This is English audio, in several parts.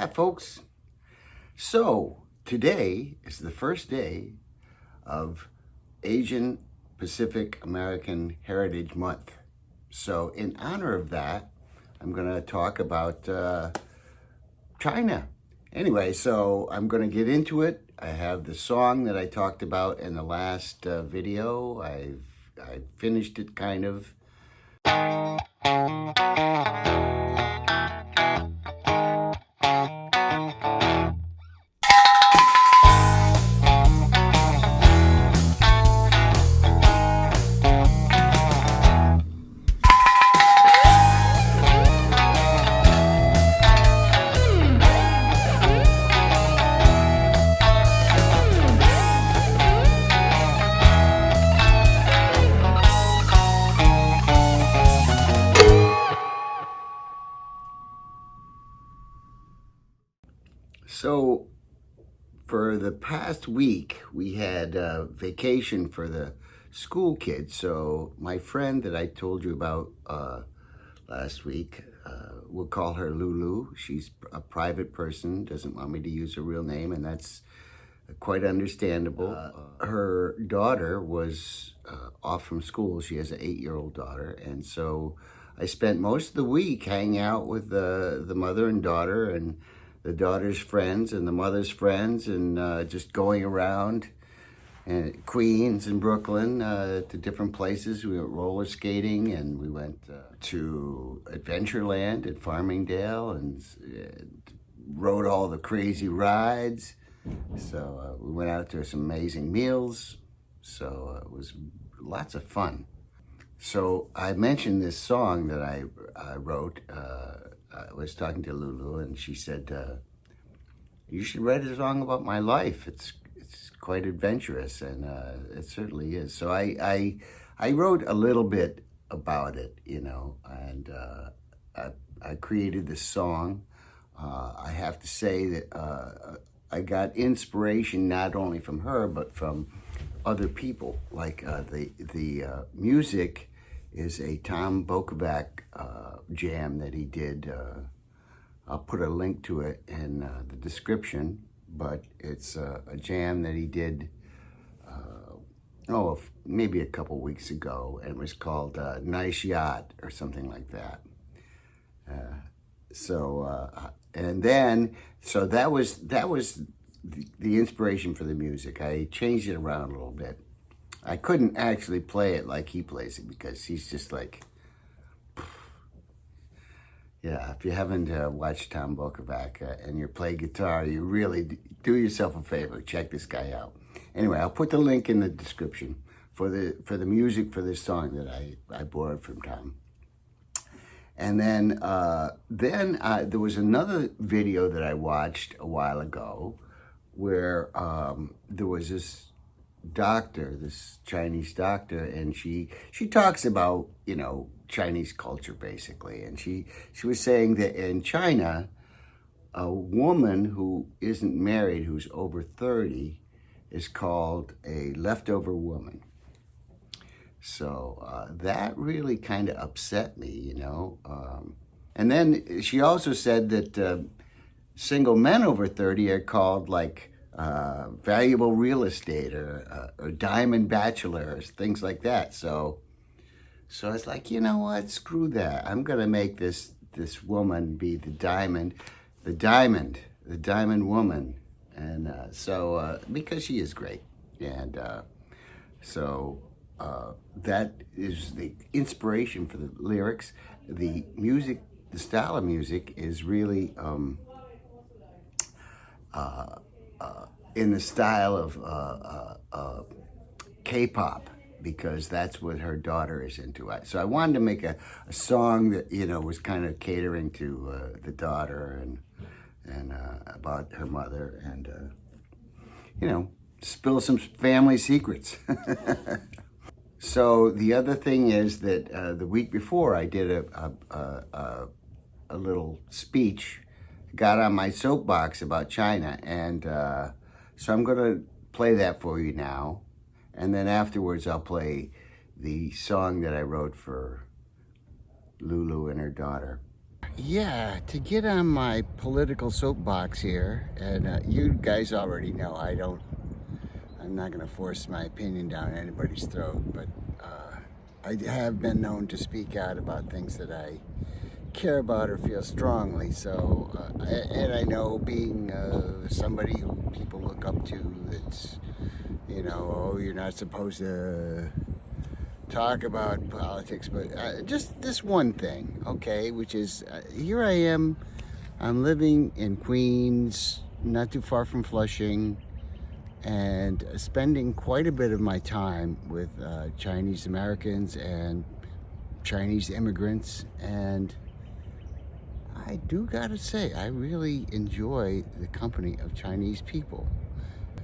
Hi, folks. So, today is the first day of Asian Pacific American Heritage Month. So, in honor of that, I'm going to talk about China. Anyway, so I'm going to get into it. I have the song that I talked about in the last video. I finished it kind of. So, for the past week, we had vacation for the school kids. So, my friend that I told you about last week, we'll call her Lulu. She's a private person, doesn't want me to use her real name, and that's quite understandable. Her daughter was off from school. She has an 8-year-old daughter, and so I spent most of the week hanging out with the mother and daughter and the daughter's friends and the mother's friends, and just going around Queens and Brooklyn to different places. We went roller skating, and we went to Adventureland at Farmingdale and rode all the crazy rides. So we went out to some amazing meals. So it was lots of fun. So I mentioned this song that I wrote. I was talking to Lulu, and she said, "You should write a song about my life. It's quite adventurous," and it certainly is. So I wrote a little bit about it, and I created this song. I have to say that I got inspiration not only from her but from other people. Like the music is a Tom Bokovac jam that he did. I'll put a link to it in the description, but it's a jam that he did maybe a couple weeks ago, and it was called Nice Yacht or something like that. So that was the inspiration for the music. I changed it around a little bit. I couldn't actually play it like he plays it because he's just like, yeah. If you haven't watched Tom Bokovac and you play guitar, you really do yourself a favor. Check this guy out. Anyway, I'll put the link in the description for the music for this song that I borrowed from Tom. And then there was another video that I watched a while ago where there was this doctor, this Chinese doctor, and she talks about, Chinese culture basically. And she was saying that in China, a woman who isn't married, who's over 30, is called a leftover woman. So that really kind of upset me, And then she also said that single men over 30 are called like valuable real estate or diamond bachelors, things like that. So I was like, you know what? Screw that. I'm gonna make this woman be the diamond woman, and because she is great, and that is the inspiration for the lyrics. The music, the style of music is really in the style of K-pop, because that's what her daughter is into. So I wanted to make a song that, was kind of catering to the daughter and about her mother, and, spill some family secrets. So the other thing is that the week before I did a little speech, got on my soapbox about China, and so I'm going to play that for you now, and then afterwards I'll play the song that I wrote for Lulu and her daughter. Yeah, to get on my political soapbox here, and you guys already know I'm not going to force my opinion down anybody's throat, but I have been known to speak out about things that I care about or feel strongly. So, and I know being somebody who people look up to, that's, oh, you're not supposed to talk about politics, but just this one thing, okay, which is here I am, I'm living in Queens, not too far from Flushing, and spending quite a bit of my time with Chinese Americans and Chinese immigrants, and I do gotta say, I really enjoy the company of Chinese people.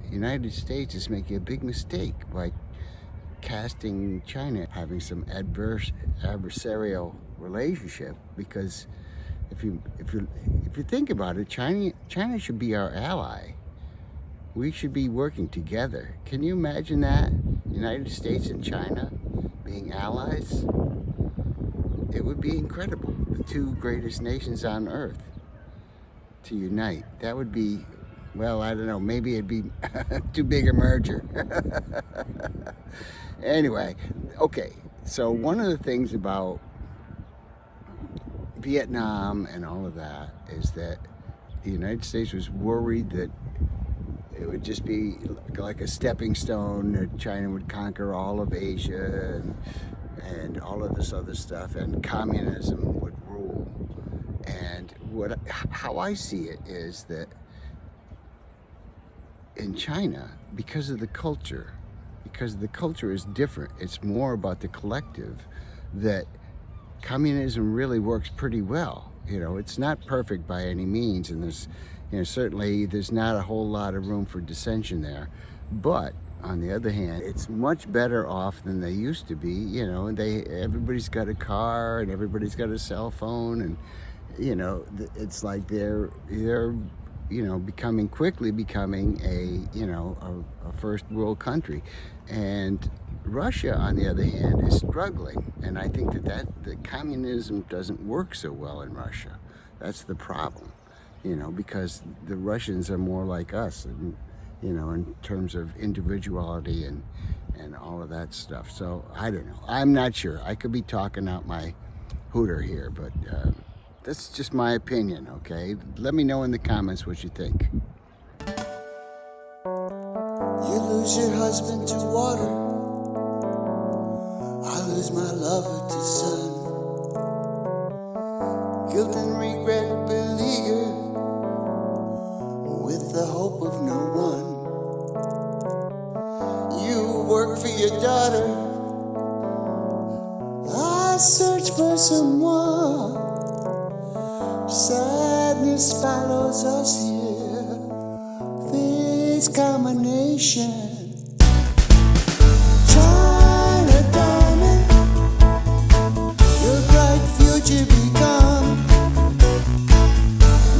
The United States is making a big mistake by casting China having some adversarial relationship, because if you think about it, China should be our ally. We should be working together. Can you imagine that? United States and China being allies? It would be incredible. The two greatest nations on earth to unite. That would be, well, I don't know, maybe it'd be too big a merger. Anyway, okay, so one of the things about Vietnam and all of that is that the United States was worried that it would just be like a stepping stone, that China would conquer all of Asia and all of this other stuff, and communism would rule. And how I see it is that in China, because the culture is different, it's more about the collective, that communism really works pretty well. It's not perfect by any means, and there's certainly there's not a whole lot of room for dissension there, but on the other hand, it's much better off than they used to be. Everybody's got a car and everybody's got a cell phone, and it's like they're quickly becoming a first world country. And Russia, on the other hand, is struggling, and I think that communism doesn't work so well in Russia. That's the problem, because the Russians are more like us, and in terms of individuality and all of that stuff. So I don't know. I'm not sure. I could be talking out my hooter here, but that's just my opinion, okay? Let me know in the comments what you think. You lose your husband to water, I lose my lover to sun. Guilt and regret beleaguer, with the hope of no one. You work for your daughter, I search for someone. Sadness follows us here, this combination. China diamond, your bright future become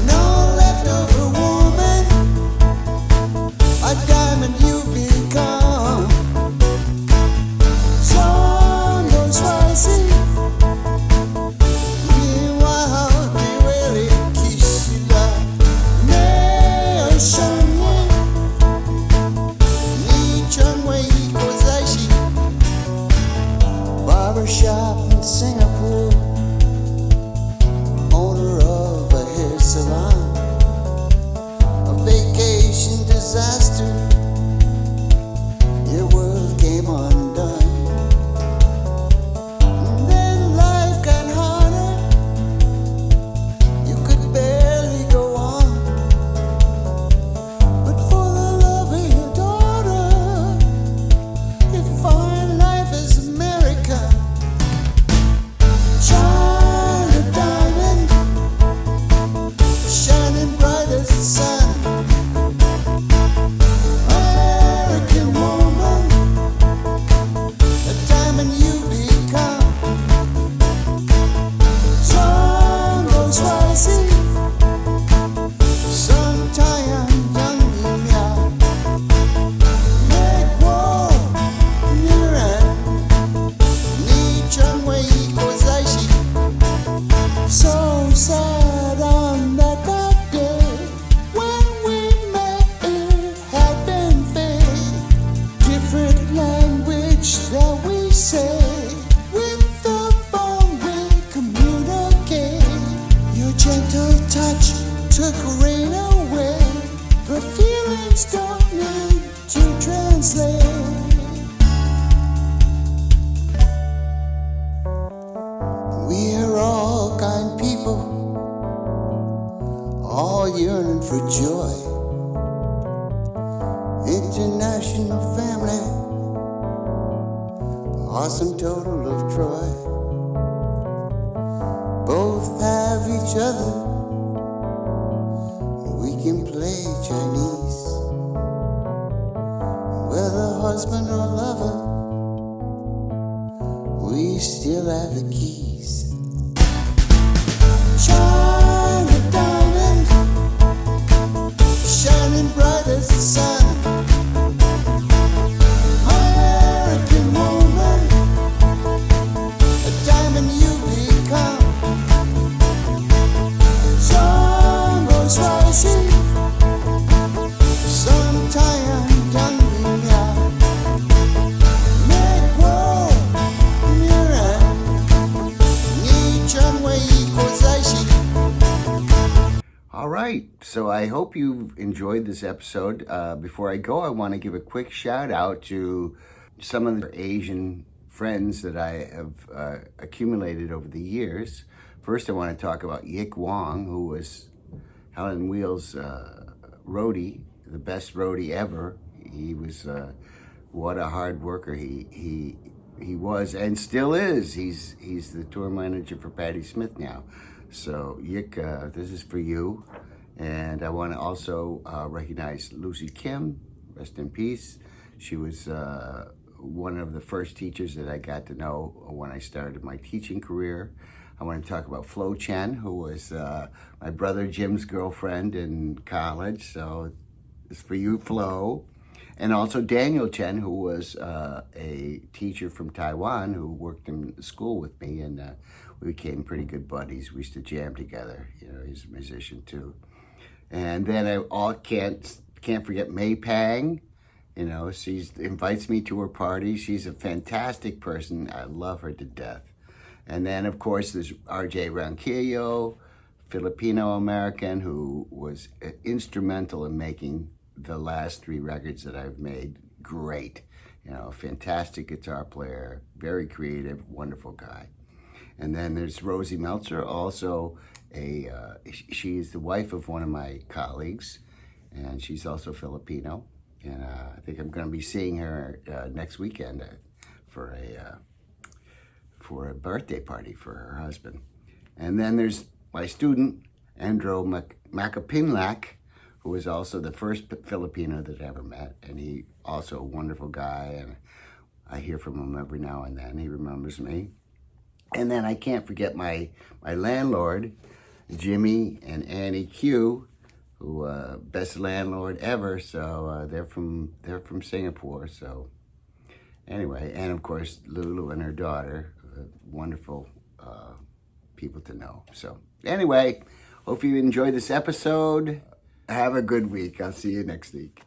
no leftover woman, a diamond you become. Sun goes rising, meanwhile we really kiss you like nation. Barbershop in Singapore, owner of a hair salon, a vacation disaster, your world came undone. And then life got harder, you could barely go on, but for the love of your daughter, you find life is America. awesome total of Troy. Both have each other. We can play Chinese. Whether husband or lover, we still have the keys. China diamond, shining bright as the sun. American woman, a diamond you become. Sun goes rising, sometime young me out. Make war, mirror, ni chanwei MoCoS8E10. All right, so I hope you've enjoyed this episode. Before I go, I want to give a quick shout out to some of the Asian friends that I have accumulated over the years. First, I want to talk about Yik Wong, who was Helen Wheel's roadie, the best roadie ever. He was what a hard worker he was and still is. He's the tour manager for Patti Smith now. So Yik, this is for you. And I want to also recognize Lucy Kim, rest in peace. She was one of the first teachers that I got to know when I started my teaching career. I want to talk about Flo Chen, who was my brother Jim's girlfriend in college. So it's for you, Flo. And also Daniel Chen, who was a teacher from Taiwan who worked in school with me, and we became pretty good buddies. We used to jam together. You know, he's a musician too. And then I can't forget May Pang. You know, she invites me to her party. She's a fantastic person. I love her to death. And then, of course, there's RJ Ronquillo, Filipino-American, who was instrumental in making the last 3 records that I've made great. You know, fantastic guitar player, very creative, wonderful guy. And then there's Rosie Meltzer, also she is the wife of one of my colleagues, and she's also Filipino. And I think I'm going to be seeing her next weekend for a birthday party for her husband. And then there's my student, Andro Macapinlac, who was also the first Filipino that I ever met. And he also a wonderful guy, and I hear from him every now and then. He remembers me. And then I can't forget my landlord, Jimmy and Annie Q, who best landlord ever. So they're from Singapore. So anyway, and of course Lulu and her daughter, wonderful people to know. So anyway, hope you enjoyed this episode. Have a good week. I'll see you next week.